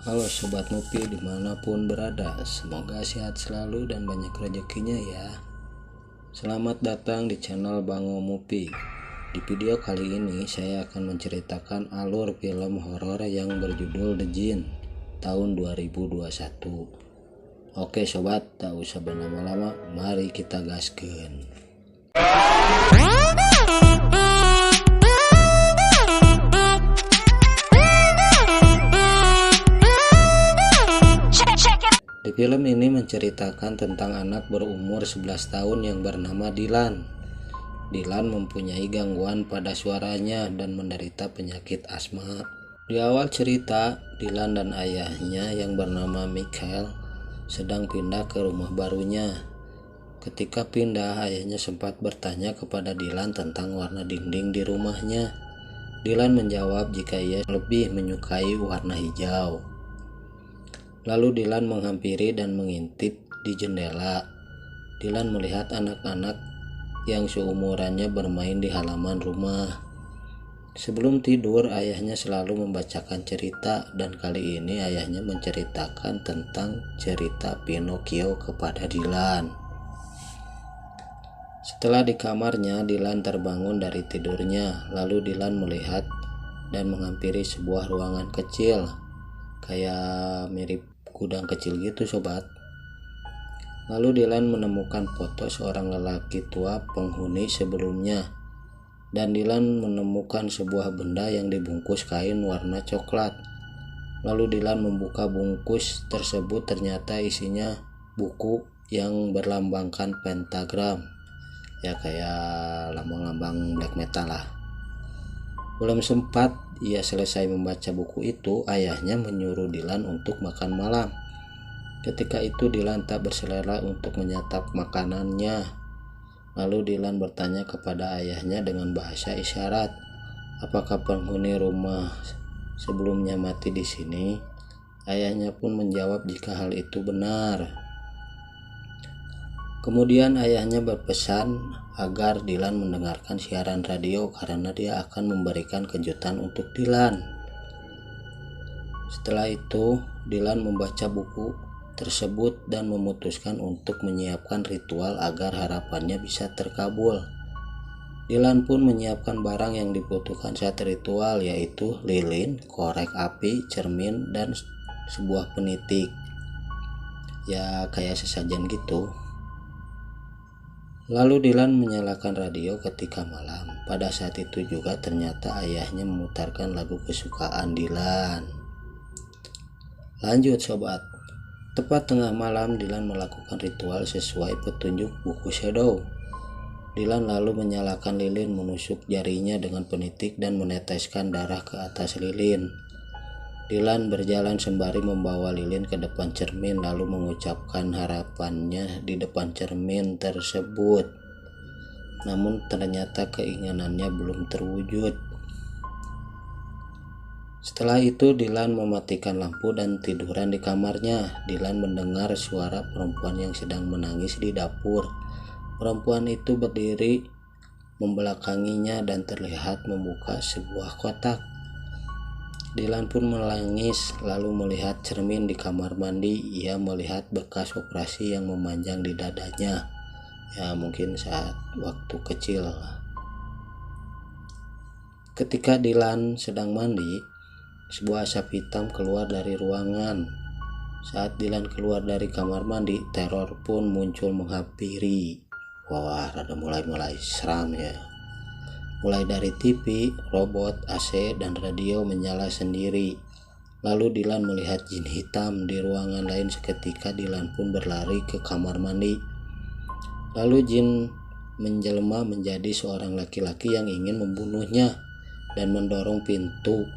Halo Sobat Mupi dimanapun berada, semoga sehat selalu dan banyak rezekinya ya. Selamat datang di channel Bango Mupi. Di video kali ini saya akan menceritakan alur film horor yang berjudul The Jinn tahun 2021. Oke sobat, tak usah berlama-lama, mari kita gaskeun. Di film ini menceritakan tentang anak berumur 11 tahun yang bernama Dylan. Dylan mempunyai gangguan pada suaranya dan menderita penyakit asma. Di awal cerita, Dylan dan ayahnya yang bernama Michael sedang pindah ke rumah barunya. Ketika pindah, ayahnya sempat bertanya kepada Dylan tentang warna dinding di rumahnya. Dylan menjawab jika ia lebih menyukai warna hijau. Lalu Dylan menghampiri dan mengintip di jendela. Dylan melihat anak-anak yang seumurannya bermain di halaman rumah. Sebelum tidur, ayahnya selalu membacakan cerita, dan kali ini ayahnya menceritakan tentang cerita Pinocchio kepada Dylan. Setelah di kamarnya, Dylan terbangun dari tidurnya. Lalu Dylan melihat dan menghampiri sebuah ruangan kecil, kayak mirip gudang kecil gitu sobat. Lalu Dylan menemukan foto seorang lelaki tua penghuni sebelumnya, dan Dylan menemukan sebuah benda yang dibungkus kain warna coklat. Lalu Dylan membuka bungkus tersebut, ternyata isinya buku yang berlambangkan pentagram, ya kayak lambang-lambang black metal lah. Belum sempat ia selesai membaca buku itu, ayahnya menyuruh Dylan untuk makan malam. Ketika itu Dylan tak berselera untuk menyantap makanannya. Lalu Dylan bertanya kepada ayahnya dengan bahasa isyarat, apakah penghuni rumah sebelumnya mati di sini? Ayahnya pun menjawab jika hal itu benar. Kemudian ayahnya berpesan agar Dylan mendengarkan siaran radio karena dia akan memberikan kejutan untuk Dylan. Setelah itu, Dylan membaca buku tersebut dan memutuskan untuk menyiapkan ritual agar harapannya bisa terkabul. Dylan pun menyiapkan barang yang dibutuhkan saat ritual, yaitu lilin, korek api, cermin, dan sebuah penitik. Ya kayak sesajen gitu. Lalu Dylan menyalakan radio ketika malam. Pada saat itu juga ternyata ayahnya memutarkan lagu kesukaan Dylan. Lanjut sobat. Tepat tengah malam Dylan melakukan ritual sesuai petunjuk buku shadow. Dylan lalu menyalakan lilin, menusuk jarinya dengan penitik dan meneteskan darah ke atas lilin. Dylan berjalan sembari membawa lilin ke depan cermin lalu mengucapkan harapannya di depan cermin tersebut. Namun ternyata keinginannya belum terwujud. Setelah itu Dylan mematikan lampu dan tiduran di kamarnya. Dylan mendengar suara perempuan yang sedang menangis di dapur. Perempuan itu berdiri membelakanginya dan terlihat membuka sebuah kotak. Dylan pun menangis lalu melihat cermin di kamar mandi. Ia melihat bekas operasi yang memanjang di dadanya. Ya mungkin saat waktu kecil. Ketika Dylan sedang mandi, sebuah asap hitam keluar dari ruangan. Saat Dylan keluar dari kamar mandi, teror pun muncul menghampiri. Wah, rada mulai seram ya. Mulai dari TV, robot, AC, dan radio menyala sendiri. Lalu Dylan melihat jin hitam di ruangan lain. Seketika Dylan pun berlari ke kamar mandi. Lalu jin menjelma menjadi seorang laki-laki yang ingin membunuhnya dan mendorong pintu.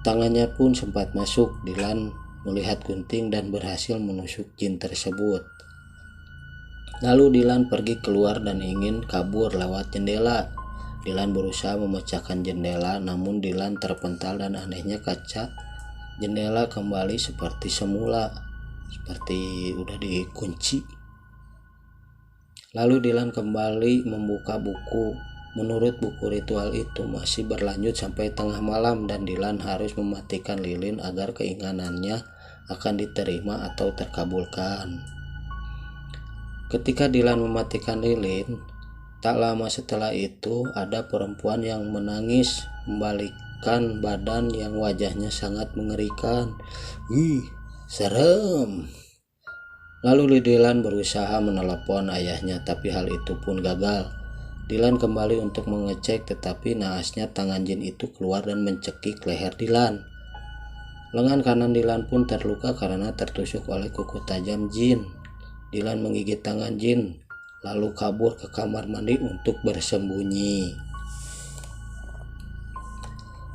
Tangannya pun sempat masuk. Dylan melihat gunting dan berhasil menusuk jin tersebut. Lalu Dylan pergi keluar dan ingin kabur lewat jendela. Dylan berusaha memecahkan jendela, namun Dylan terpental dan anehnya kaca jendela kembali seperti semula, seperti udah dikunci. Lalu Dylan kembali membuka buku Menurut buku ritual itu masih berlanjut sampai tengah malam dan Dilan harus mematikan lilin agar keinginannya akan diterima atau terkabulkan. Ketika Dilan mematikan lilin, tak lama setelah itu ada perempuan yang menangis membalikkan badan yang wajahnya sangat mengerikan. Wih, serem. Lalu Dilan berusaha menelepon ayahnya, tapi hal itu pun gagal. Dilan kembali untuk mengecek, tetapi naasnya tangan jin itu keluar dan mencekik leher Dilan. Lengan kanan Dilan pun terluka karena tertusuk oleh kuku tajam jin. Dilan menggigit tangan jin, lalu kabur ke kamar mandi untuk bersembunyi.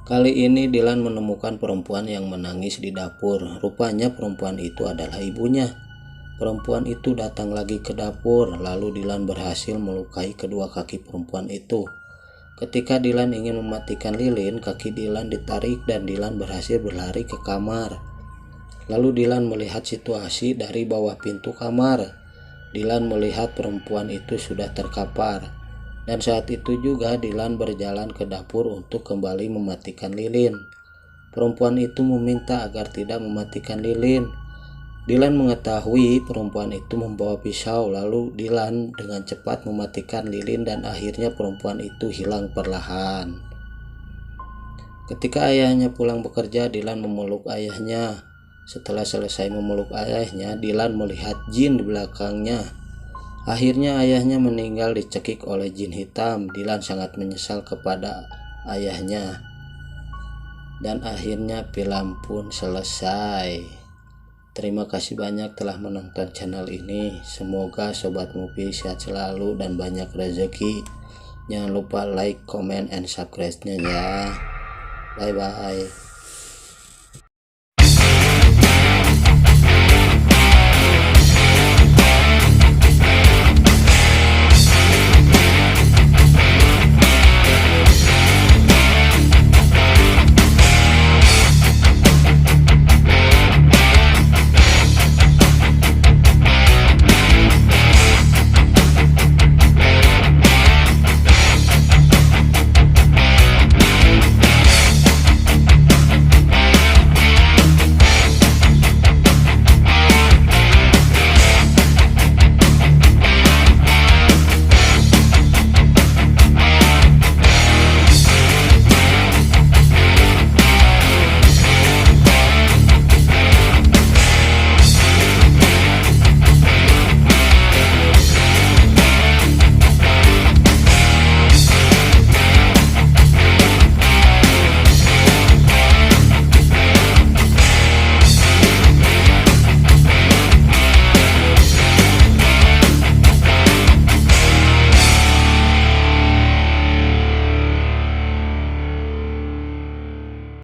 Kali ini Dilan menemukan perempuan yang menangis di dapur. Rupanya perempuan itu adalah ibunya. Perempuan itu datang lagi ke dapur, lalu Dilan berhasil melukai kedua kaki perempuan itu. Ketika Dilan ingin mematikan lilin, kaki Dilan ditarik dan Dilan berhasil berlari ke kamar. Lalu Dilan melihat situasi dari bawah pintu kamar. Dilan melihat perempuan itu sudah terkapar. Dan saat itu juga Dilan berjalan ke dapur untuk kembali mematikan lilin. Perempuan itu meminta agar tidak mematikan lilin. Dilan mengetahui perempuan itu membawa pisau, lalu Dilan dengan cepat mematikan lilin dan akhirnya perempuan itu hilang perlahan. Ketika ayahnya pulang bekerja, Dilan memeluk ayahnya. Setelah selesai memeluk ayahnya, Dilan melihat jin di belakangnya. Akhirnya ayahnya meninggal dicekik oleh jin hitam. Dilan sangat menyesal kepada ayahnya. Dan akhirnya film pun selesai. Terima kasih banyak telah menonton channel ini. Semoga Sobat Mupi sehat selalu dan banyak rezeki. Jangan lupa like, comment, and subscribe-nya ya. Bye-bye.